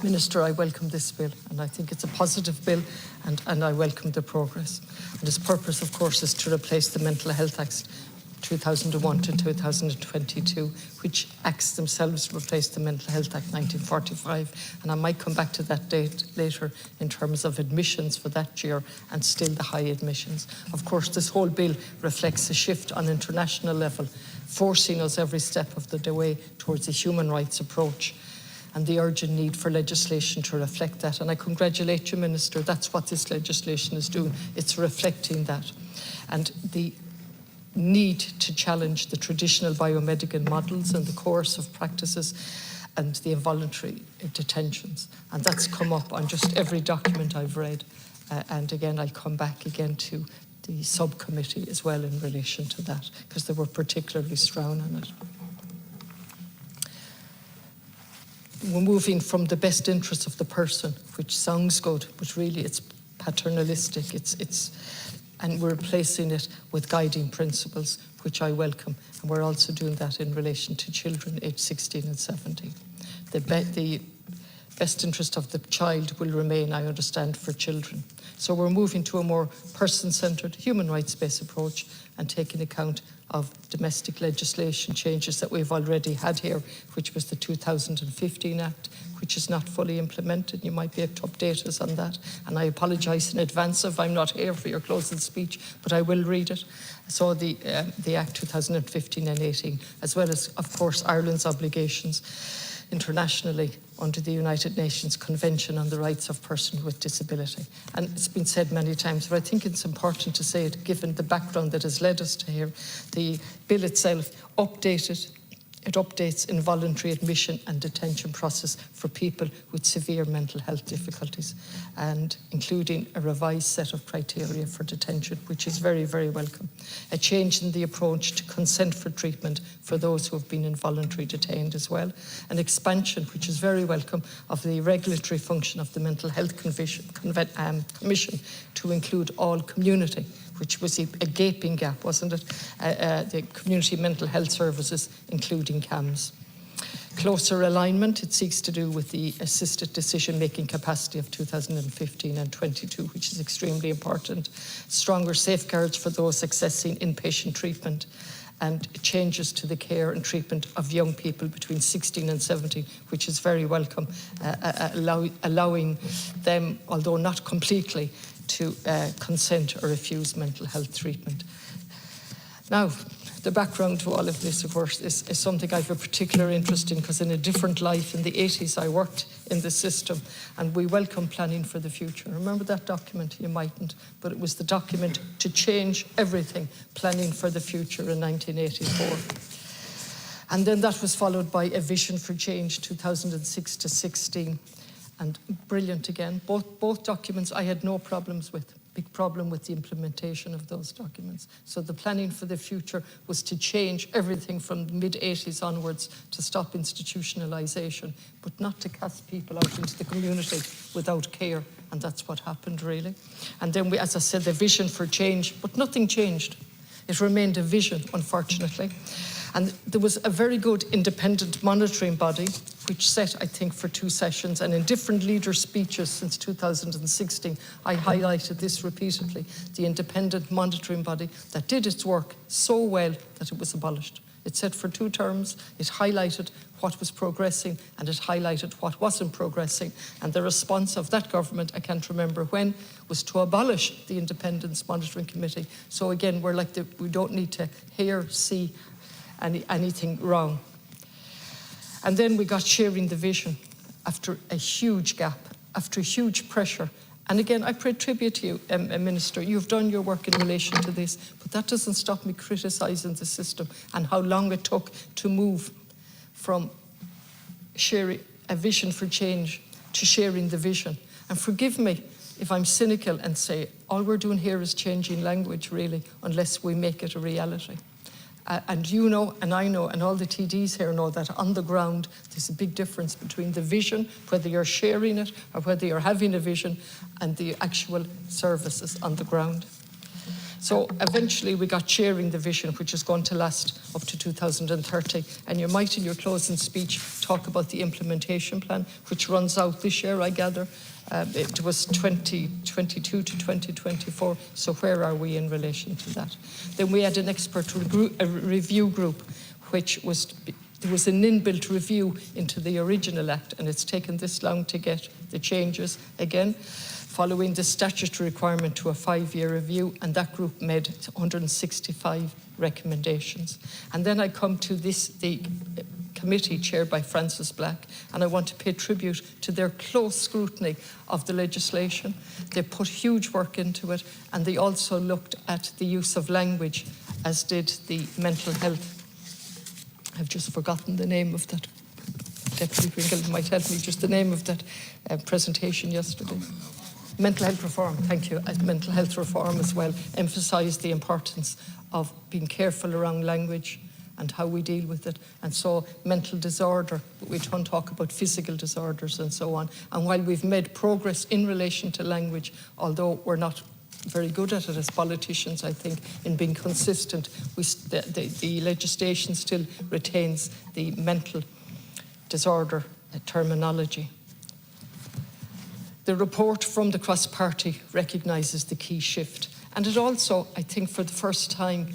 Minister, I welcome this bill, and I think it's a positive bill, and I welcome the progress. And its purpose, of course, is to replace the Mental Health Acts 2001 to 2022, which acts themselves replaced the Mental Health Act 1945. And I might come back to that date later in terms of admissions for that year and still the high admissions. Of course, this whole bill reflects a shift on international level, forcing us every step of the way towards a human rights approach, and the urgent need for legislation to reflect that. And I congratulate you, Minister, that's what this legislation is doing. It's reflecting that. And the need to challenge the traditional biomedical models and the coercive practices and the involuntary detentions. And that's come up on just every document I've read. And again, I'll come back again to the subcommittee as well in relation to that, because they were particularly strong on it. We're moving from the best interests of the person, which sounds good, but really it's paternalistic. And we're replacing it with guiding principles, which I welcome. And we're also doing that in relation to children aged 16 and 17. The best interest of the child will remain, I understand, for children. So we're moving to a more person-centred, human rights-based approach and taking account of domestic legislation changes that we've already had here, which was the 2015 Act, which is not fully implemented. You might be able to update us on that. And I apologise in advance if I'm not here for your closing speech, but I will read it. So the Act 2015 and 18, as well as, of course, Ireland's obligations internationally under the United Nations Convention on the Rights of Persons with Disability. And it's been said many times, but I think it's important to say it, given the background that has led us to here. The bill itself updates involuntary admission and detention process for people with severe mental health difficulties, and including a revised set of criteria for detention, which is very, very welcome. A change in the approach to consent for treatment for those who have been involuntarily detained as well. An expansion, which is very welcome, of the regulatory function of the Mental Health Commission to include all community, which was a gaping gap, wasn't it? The community mental health services, including CAMHS. Closer alignment, it seeks to do with the assisted decision-making capacity of 2015 and 22, which is extremely important. Stronger safeguards for those accessing inpatient treatment, and changes to the care and treatment of young people between 16 and 17, which is very welcome, allowing them, although not completely, to consent or refuse mental health treatment. Now, the background to all of this, of course, is something I have a particular interest in, because in a different life in the 80s I worked in the system, and we welcome planning for the future. Remember that document? You mightn't, but it was the document to change everything, planning for the future in 1984. And then that was followed by a vision for change, 2006 to 16. And brilliant again. Both documents I had no problems with. Big problem with the implementation of those documents. So the planning for the future was to change everything from the mid-80s onwards to stop institutionalisation, but not to cast people out into the community without care. And that's what happened, really. And then we, as I said, the vision for change, but nothing changed. It remained a vision, unfortunately. And there was a very good independent monitoring body, which set, I think, for 2 sessions, and in different leader speeches since 2016, I highlighted this repeatedly, the independent monitoring body that did its work so well that it was abolished. It sat for 2 terms, it highlighted what was progressing, and it highlighted what wasn't progressing, and the response of that government, I can't remember when, was to abolish the Independence Monitoring Committee. So again, we're like, we don't need to hear, see anything wrong. And then we got sharing the vision after a huge gap, after huge pressure. And again, I pay tribute to you, Minister. You've done your work in relation to this, but that doesn't stop me criticising the system and how long it took to move from sharing a vision for change to sharing the vision. And forgive me if I'm cynical and say, all we're doing here is changing language, really, unless we make it a reality. And you know, and I know, and all the TDs here know that on the ground, there's a big difference between the vision, whether you're sharing it or whether you're having a vision, and the actual services on the ground. So eventually we got chairing the vision, which is going to last up to 2030. And you might in your closing speech talk about the implementation plan, which runs out this year, I gather. It was 2022 to 2024, so where are we in relation to that? Then we had an expert review group, which was, there was an inbuilt review into the original act, and it's taken this long to get the changes again, following the statutory requirement to a 5-year review, and that group made 165 recommendations. And then I come to the committee chaired by Francis Black, and I want to pay tribute to their close scrutiny of the legislation. They put huge work into it, and they also looked at the use of language, as did the mental health. I've just forgotten the name of that. Deputy Pringle might help me, just the name of that presentation yesterday. Mental health reform, thank you. Mental health reform as well emphasised the importance of being careful around language and how we deal with it. And so mental disorder, we don't talk about physical disorders and so on. And while we've made progress in relation to language, although we're not very good at it as politicians, I think, in being consistent, the legislation still retains the mental disorder terminology. The report from the cross-party recognises the key shift. And it also, I think, for the first time,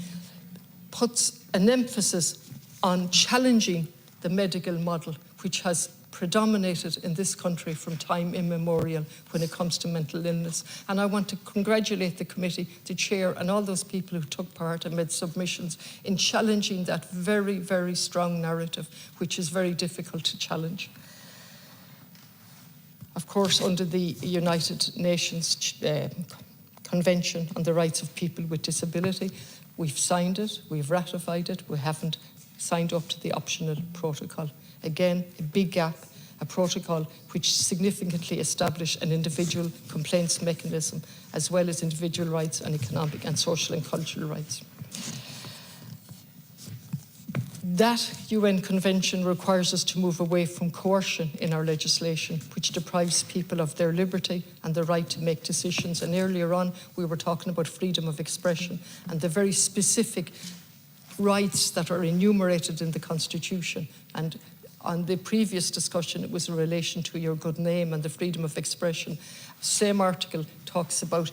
puts an emphasis on challenging the medical model, which has predominated in this country from time immemorial when it comes to mental illness. And I want to congratulate the committee, the chair, and all those people who took part and made submissions in challenging that very, very strong narrative, which is very difficult to challenge. Of course, under the United Nations Convention on the Rights of People with Disability, we've signed it, we've ratified it, we haven't signed up to the optional protocol. Again, a big gap, a protocol which significantly established an individual complaints mechanism, as well as individual rights and economic and social and cultural rights. That UN Convention requires us to move away from coercion in our legislation, which deprives people of their liberty and the right to make decisions. And earlier on, we were talking about freedom of expression and the very specific rights that are enumerated in the Constitution. And on the previous discussion, it was in relation to your good name and the freedom of expression. Same article talks about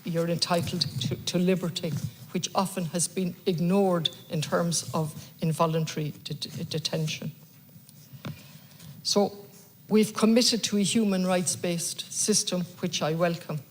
you're entitled to liberty, which often has been ignored in terms of involuntary detention. So we've committed to a human rights-based system, which I welcome.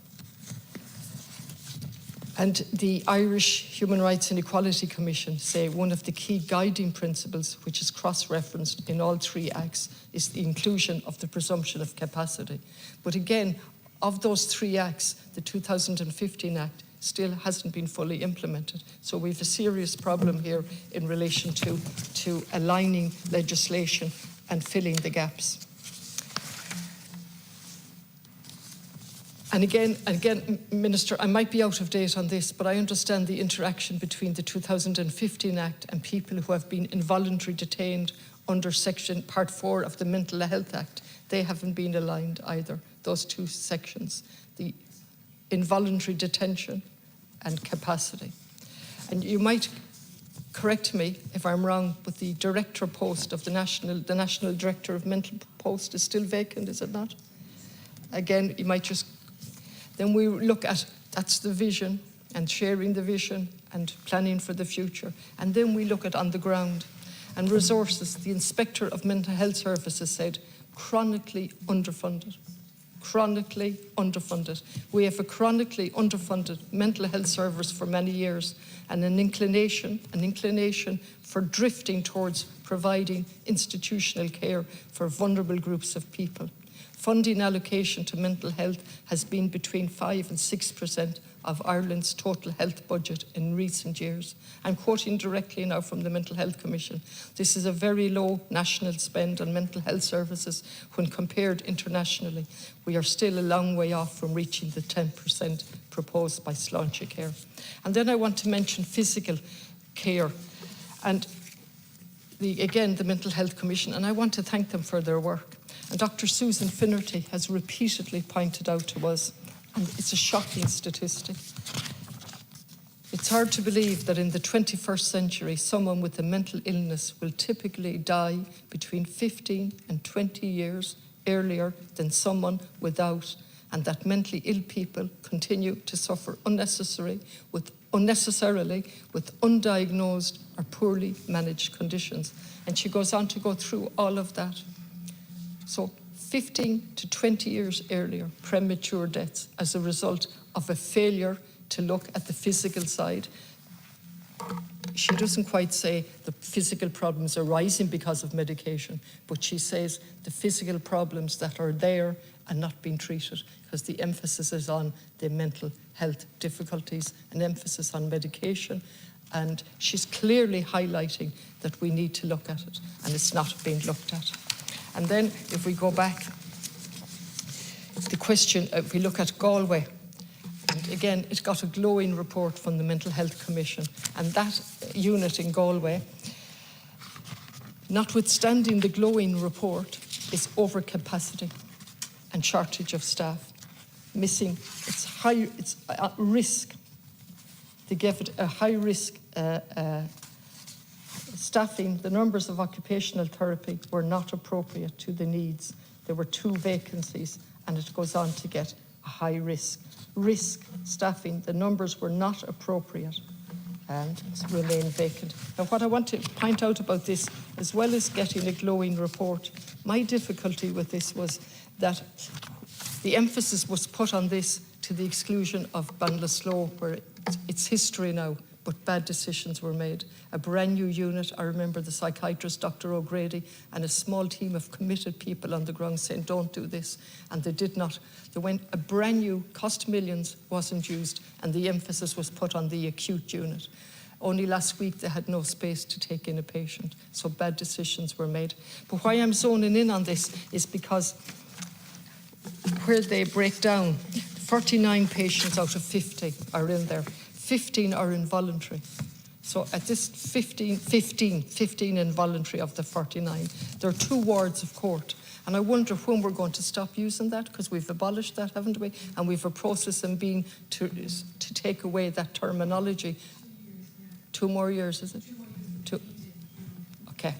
And the Irish Human Rights and Equality Commission say one of the key guiding principles, which is cross-referenced in all 3 acts, is the inclusion of the presumption of capacity. But again, of those 3 acts, the 2015 Act still hasn't been fully implemented. So we have a serious problem here in relation to aligning legislation and filling the gaps. And again, Minister, I might be out of date on this, but I understand the interaction between the 2015 Act and people who have been involuntarily detained under Part 4 of the Mental Health Act. They haven't been aligned either, those 2 sections, the involuntary detention and capacity. And you might correct me if I'm wrong, but the director post of the National Director of Mental Post is still vacant, is it not? Again, you might just... Then we look at, that's the vision, and sharing the vision and planning for the future. And then we look at on the ground and resources. The Inspector of Mental Health Services said, chronically underfunded. Chronically underfunded. We have a chronically underfunded mental health service for many years, and an inclination for drifting towards providing institutional care for vulnerable groups of people. Funding allocation to mental health has been between 5 and 6% of Ireland's total health budget in recent years. I'm quoting directly now from the Mental Health Commission. This is a very low national spend on mental health services when compared internationally. We are still a long way off from reaching the 10% proposed by Shláinte Care. And then I want to mention physical care. And again, the Mental Health Commission, and I want to thank them for their work. And Dr. Susan Finnerty has repeatedly pointed out to us, and it's a shocking statistic, It's hard to believe that in the 21st century, someone with a mental illness will typically die between 15 and 20 years earlier than someone without, and that mentally ill people continue to suffer unnecessarily with undiagnosed or poorly managed conditions. And she goes on to go through all of that. So 15 to 20 years earlier, premature deaths as a result of a failure to look at the physical side. She doesn't quite say the physical problems are rising because of medication, but she says the physical problems that are there and not being treated, because the emphasis is on the mental health difficulties, an emphasis on medication, and she's clearly highlighting that we need to look at it, and it's not being looked at. And then if we go back, the question, if we look at Galway, and again, it got a glowing report from the Mental Health Commission, and that unit in Galway, notwithstanding the glowing report, is overcapacity and shortage of staff, missing, it's at risk. They gave it a high risk staffing. The numbers of occupational therapy were not appropriate to the needs. There were 2 vacancies, and it goes on to get a high risk staffing. The numbers were not appropriate and remain vacant. Now, what I want to point out about this, as well as getting a glowing report, my difficulty with this was that the emphasis was put on this to the exclusion of Ballinasloe, where it's history now, but bad decisions were made. A brand new unit, I remember the psychiatrist, Dr. O'Grady, and a small team of committed people on the ground saying, don't do this. And they did not. They went, a brand new, cost millions, wasn't used, and the emphasis was put on the acute unit. Only last week they had no space to take in a patient, so bad decisions were made. But why I'm zoning in on this is because where they break down, 49 patients out of 50 are in there. 15 are involuntary. So at this 15 involuntary of the 49. There are 2 wards of court. And I wonder when we're going to stop using that, because we've abolished that, haven't we? And we've a process in being to take away that terminology. 2 more years, is it? 2. Okay.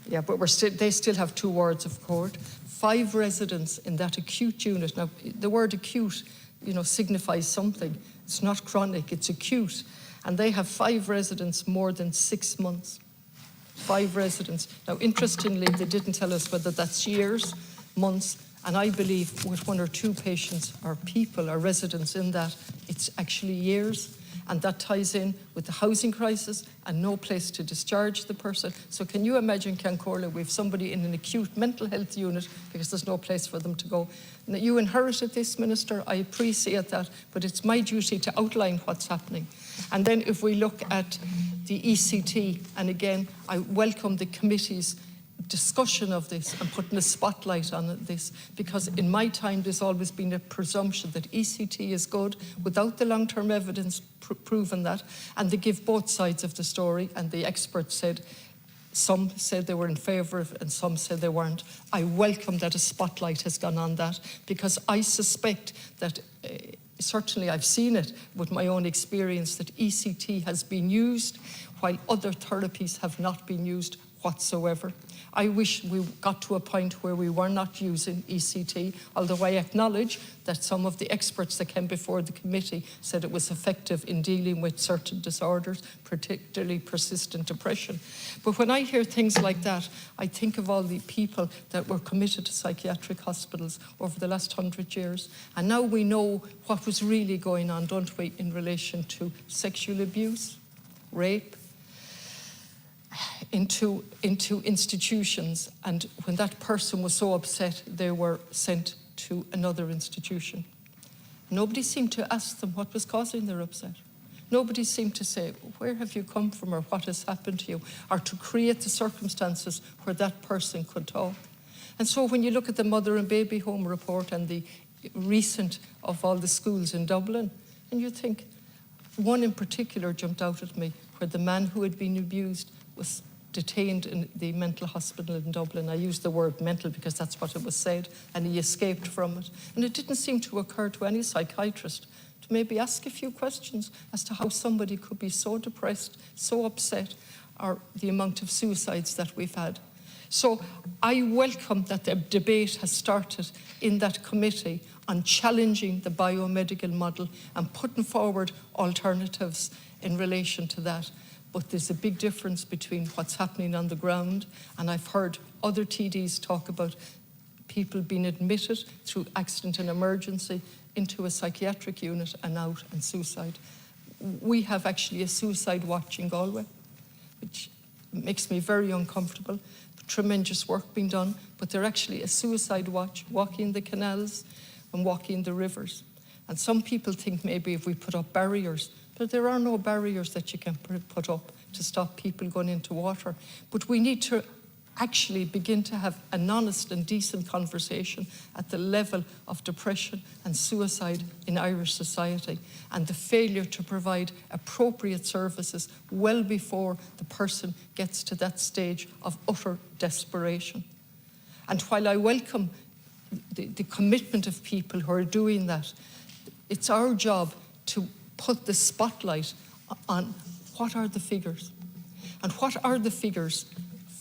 Yeah, but they still have 2 wards of court. 5 residents in that acute unit. Now, the word acute, signifies something. It's not chronic, it's acute. And they have 5 residents more than 6 months. 5 residents. Now, interestingly, they didn't tell us whether that's years, months, and I believe with 1 or 2 patients or people or residents in that, it's actually years. And that ties in with the housing crisis and no place to discharge the person. So can you imagine, Cancorla, we have somebody in an acute mental health unit because there's no place for them to go. Now, you inherited this, Minister, I appreciate that, but it's my duty to outline what's happening. And then if we look at the ECT, and again, I welcome the committee's discussion of this and putting a spotlight on this, because in my time there's always been a presumption that ECT is good without the long-term evidence proving that, and they give both sides of the story, and the experts said, some said they were in favour of it and some said they weren't. I welcome that a spotlight has gone on that, because I suspect that certainly I've seen it with my own experience, that ECT has been used while other therapies have not been used whatsoever. I wish we got to a point where we were not using ECT, although I acknowledge that some of the experts that came before the committee said it was effective in dealing with certain disorders, particularly persistent depression. But when I hear things like that, I think of all the people that were committed to psychiatric hospitals over the last 100 years. And now we know what was really going on, don't we, in relation to sexual abuse, rape, into institutions, and when that person was so upset, they were sent to another institution. Nobody seemed to ask them what was causing their upset. Nobody seemed to say, where have you come from, or what has happened to you, or to create the circumstances where that person could talk. And so when you look at the Mother and Baby Home report and the recent of all the schools in Dublin, and you think, one in particular jumped out at me, where the man who had been abused was detained in the mental hospital in Dublin. I use the word mental because that's what it was said, and he escaped from it. And it didn't seem to occur to any psychiatrist to to maybe ask a few questions as to how somebody could be so depressed, so upset, or the amount of suicides that we've had. So I welcome that the debate has started in that committee on challenging the biomedical model and putting forward alternatives in relation to that. But there's a big difference between what's happening on the ground, and I've heard other TDs talk about people being admitted through accident and emergency into a psychiatric unit and out and suicide. We have actually a suicide watch in Galway, which makes me very uncomfortable. Tremendous work being done, but they're actually a suicide watch, walking the canals and walking the rivers. And some people think maybe if we put up barriers, but there are no barriers that you can put up to stop people going into water. But we need to actually begin to have an honest and decent conversation at the level of depression and suicide in Irish society, and the failure to provide appropriate services well before the person gets to that stage of utter desperation. And while I welcome the commitment of people who are doing that, it's our job to put the spotlight on what are the figures. And what are the figures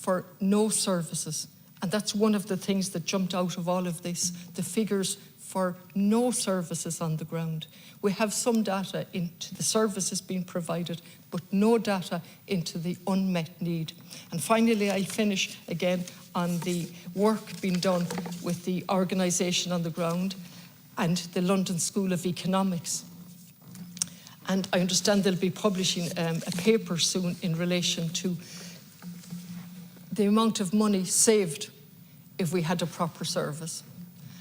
for no services? And that's one of the things that jumped out of all of this, the figures for no services on the ground. We have some data into the services being provided, but no data into the unmet need. And finally, I'll finish again on the work being done with the organisation on the ground and the London School of Economics. And I understand they'll be publishing a paper soon in relation to the amount of money saved if we had a proper service,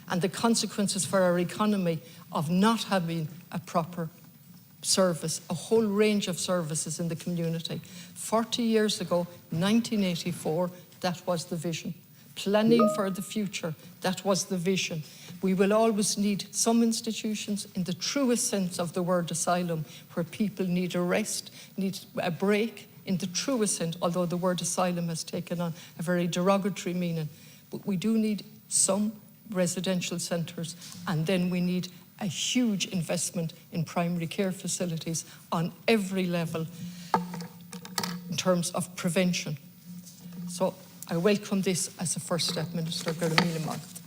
and the consequences for our economy of not having a proper service, a whole range of services in the community. 40 years ago, 1984, that was the vision. Planning for the future, that was the vision. We will always need some institutions in the truest sense of the word asylum, where people need a rest, need a break, in the truest sense, although the word asylum has taken on a very derogatory meaning. But we do need some residential centres, and then we need a huge investment in primary care facilities on every level in terms of prevention. So I welcome this as a first step, Minister. Go to Meabhair-Shláinte.